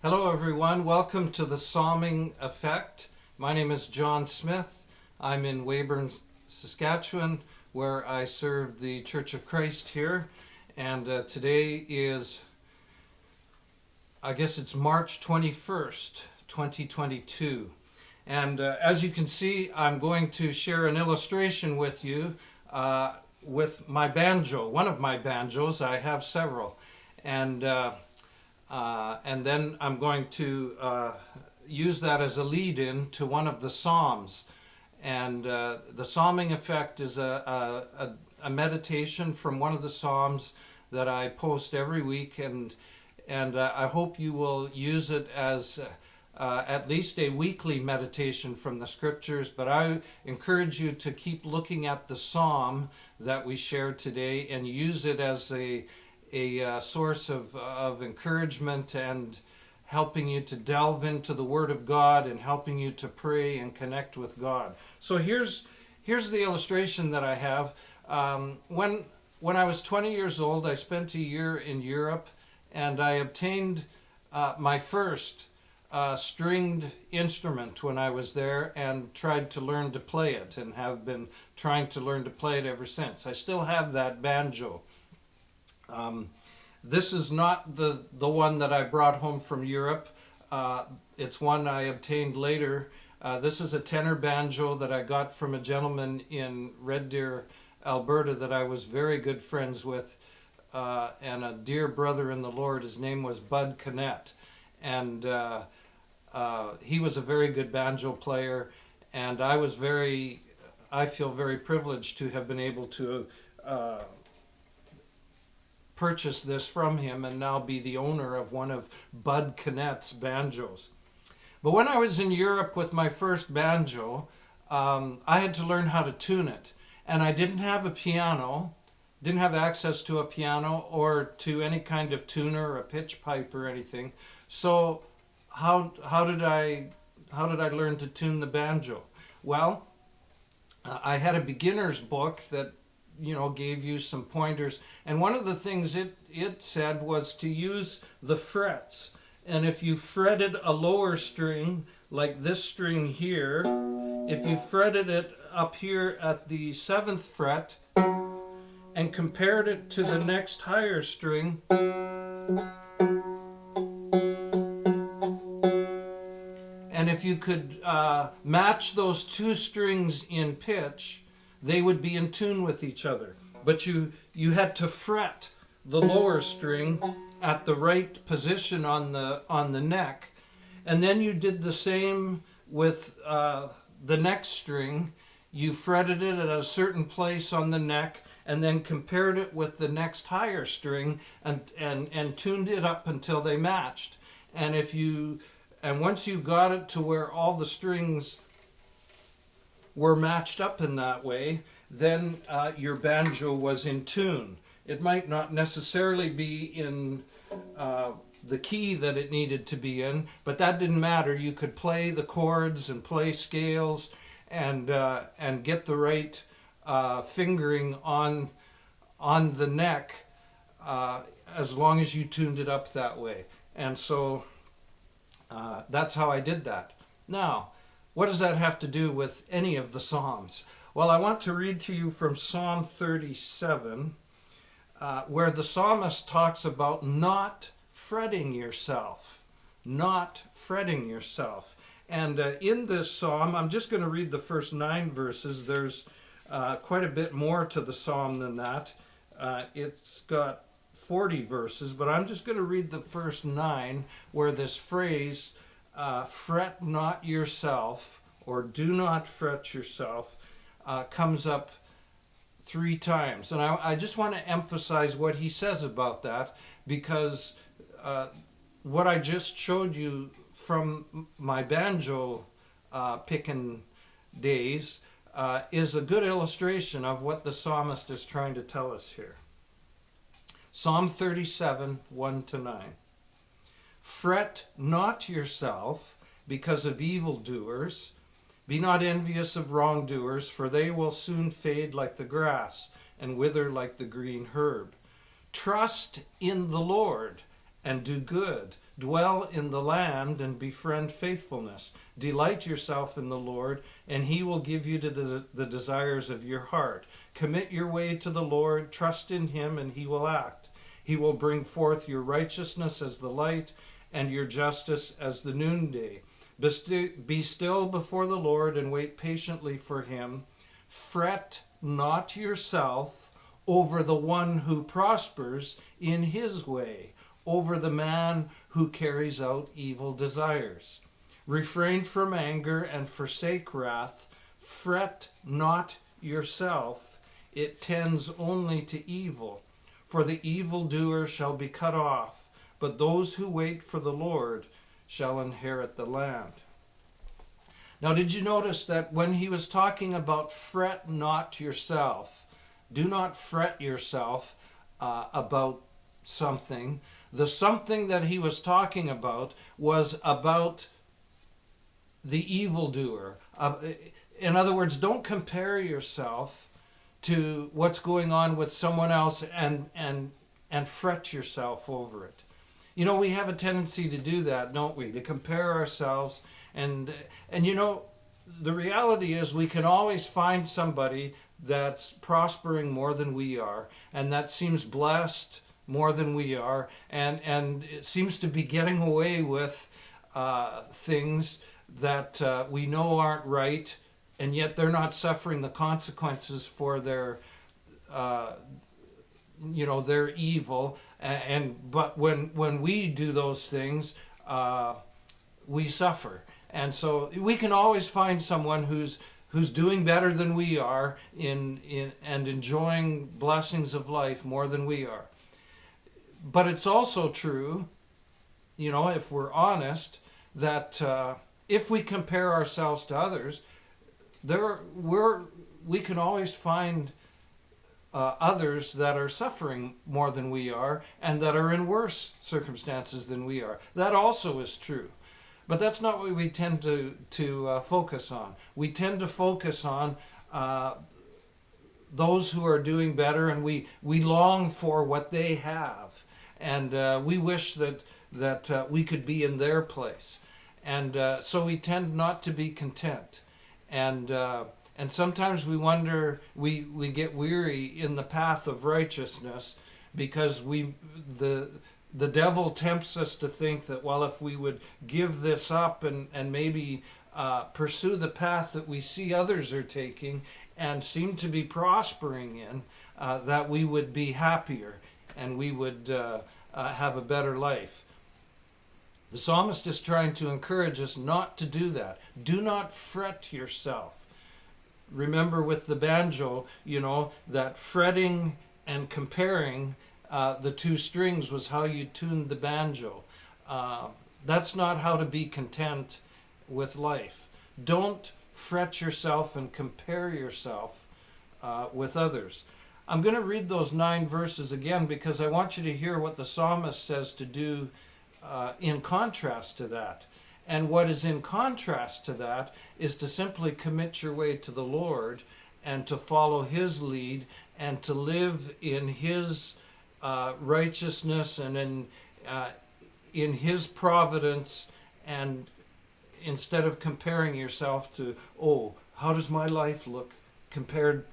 Hello everyone, welcome to the Psalming Effect. My name is John Smith. I'm in Weyburn, Saskatchewan, where I serve the Church of Christ here. And today is, I guess it's March 21st, 2022. And as you can see, I'm going to share an illustration with you with my banjo, one of my banjos. I have several. And then I'm going to use that as a lead-in to one of the Psalms. And the Psalming Effect is a meditation from one of the Psalms that I post every week, and I hope you will use it as at least a weekly meditation from the Scriptures. But I encourage you to keep looking at the Psalm that we shared today and use it as a source of encouragement and helping you to delve into the Word of God and helping you to pray and connect with God. So here's the illustration that I have. When I was 20 years old, I spent a year in Europe, and I obtained my first stringed instrument when I was there and tried to learn to play it, and have been trying to learn to play it ever since. I still have that banjo. This is not the one that I brought home from Europe. It's one I obtained later. This is a tenor banjo that I got from a gentleman in Red Deer, Alberta, that I was very good friends with, and a dear brother in the Lord. His name was Bud Connett, and he was a very good banjo player, and I feel very privileged to have been able to purchase this from him and now be the owner of one of Bud Connett's banjos. But when I was in Europe with my first banjo, I had to learn how to tune it. And I didn't have a piano, didn't have access to a piano or to any kind of tuner or a pitch pipe or anything. So how did I learn to tune the banjo? Well, I had a beginner's book that gave you some pointers, and one of the things it said was to use the frets. And if you fretted a lower string, like this string here, if you fretted it up here at the 7th fret and compared it to the next higher string, and if you could match those two strings in pitch, they would be in tune with each other. But you had to fret the lower string at the right position on the neck, and then you did the same with the next string. You fretted it at a certain place on the neck, and then compared it with the next higher string, and tuned it up until they matched. And once you got it to where all the strings were matched up in that way, then your banjo was in tune. It might not necessarily be in the key that it needed to be in, but that didn't matter. You could play the chords and play scales and get the right fingering on the neck as long as you tuned it up that way. And so that's how I did that. Now, what does that have to do with any of the Psalms? Well, I want to read to you from Psalm 37, where the psalmist talks about not fretting yourself. Not fretting yourself. And in this psalm, I'm just going to read the first 9 verses. There's quite a bit more to the psalm than that. It's got 40 verses, but I'm just going to read the first 9, where this phrase, fret not yourself, or do not fret yourself, comes up 3 times. And I just want to emphasize what he says about that, because what I just showed you from my banjo picking days is a good illustration of what the psalmist is trying to tell us here. Psalm 37, 1-9. Fret not yourself because of evildoers. Be not envious of wrongdoers, for they will soon fade like the grass and wither like the green herb. Trust in the Lord and do good. Dwell in the land and befriend faithfulness. Delight yourself in the Lord, and he will give you the desires of your heart. Commit your way to the Lord, trust in him, and he will act. He will bring forth your righteousness as the light, and your justice as the noonday. Be still before the Lord and wait patiently for him. Fret not yourself over the one who prospers in his way, over the man who carries out evil desires. Refrain from anger and forsake wrath. Fret not yourself, it tends only to evil. For the evildoer shall be cut off, but those who wait for the Lord shall inherit the land. Now, did you notice that when he was talking about fret not yourself, do not fret yourself about something, the something that he was talking about was about the evildoer. In other words, don't compare yourself to what's going on with someone else and fret yourself over it. You know, we have a tendency to do that, don't we? To compare ourselves and you know, the reality is we can always find somebody that's prospering more than we are, and that seems blessed more than we are, and it seems to be getting away with things that we know aren't right, and yet they're not suffering the consequences for their their evil. But when we do those things, we suffer. And so we can always find someone who's doing better than we are and enjoying blessings of life more than we are. But it's also true, you know, if we're honest, that if we compare ourselves to others, we can always find others that are suffering more than we are and that are in worse circumstances than we are. That also is true. But that's not what we tend to focus on. We tend to focus on those who are doing better, and we long for what they have. And we wish that we could be in their place. And so we tend not to be content. And sometimes we wonder, we get weary in the path of righteousness because the devil tempts us to think that, well, if we would give this up and maybe pursue the path that we see others are taking and seem to be prospering in, that we would be happier and we would have a better life. The psalmist is trying to encourage us not to do that. Do not fret yourself. Remember with the banjo, you know, that fretting and comparing the two strings was how you tuned the banjo. That's not how to be content with life. Don't fret yourself and compare yourself with others. I'm going to read those 9 verses again because I want you to hear what the psalmist says to do in contrast to that. And what is in contrast to that is to simply commit your way to the Lord and to follow his lead and to live in his righteousness and in his providence, and instead of comparing yourself to, oh, how does my life look compared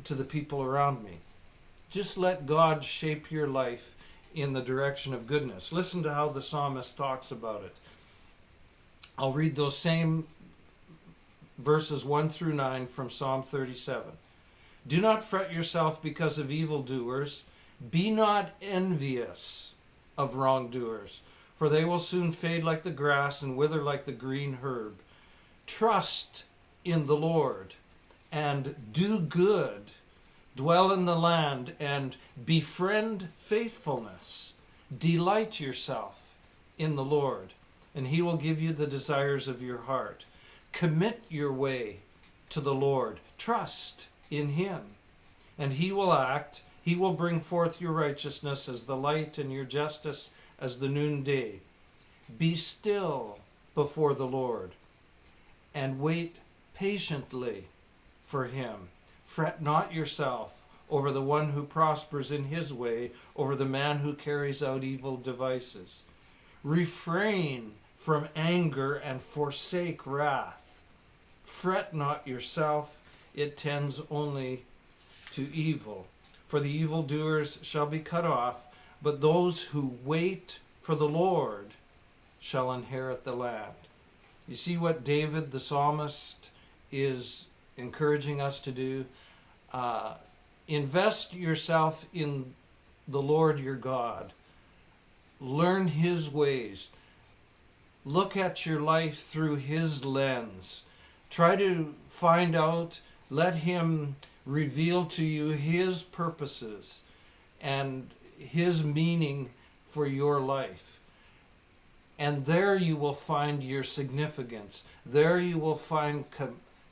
to the people around me? Just let God shape your life in the direction of goodness. Listen to how the psalmist talks about it. I'll read those same verses 1 through 9 from Psalm 37. Do not fret yourself because of evildoers. Be not envious of wrongdoers, for they will soon fade like the grass and wither like the green herb. Trust in the Lord and do good. Dwell in the land and befriend faithfulness. Delight yourself in the Lord, and he will give you the desires of your heart. Commit your way to the Lord. Trust in him, and he will act. He will bring forth your righteousness as the light and your justice as the noonday. Be still before the Lord and wait patiently for him. Fret not yourself over the one who prospers in his way, over the man who carries out evil devices. Refrain from anger and forsake wrath. Fret not yourself, it tends only to evil. For the evildoers shall be cut off, but those who wait for the Lord shall inherit the land. You see what David the psalmist is encouraging us to do? Invest yourself in the Lord your God. Learn his ways. Look at your life through his lens. Try to find out, let him reveal to you his purposes and his meaning for your life. And there you will find your significance. There you will find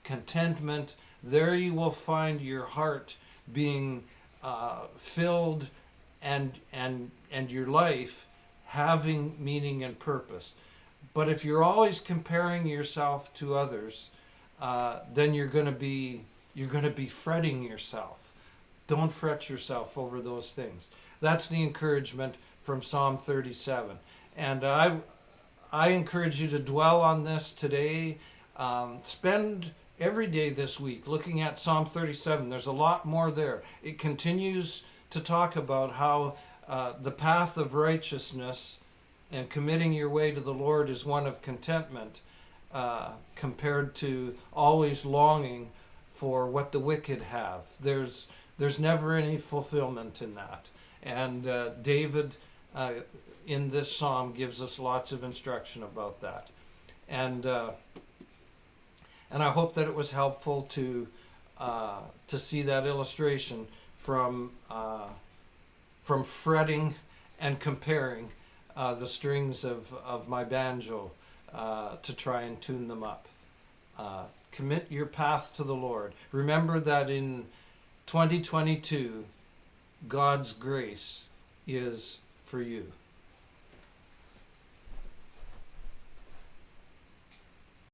contentment. There you will find your heart being filled and your life having meaning and purpose. But if you're always comparing yourself to others, then you're going to be fretting yourself. Don't fret yourself over those things. That's the encouragement from Psalm 37. And I encourage you to dwell on this today. Spend every day this week looking at Psalm 37. There's a lot more there. It continues to talk about how the path of righteousness and committing your way to the Lord is one of contentment compared to always longing for what the wicked have. There's never any fulfillment in that. And David in this psalm gives us lots of instruction about that. And I hope that it was helpful to see that illustration from fretting and comparing the strings of my banjo to try and tune them up. Commit your path to the Lord. Remember that in 2022, God's grace is for you.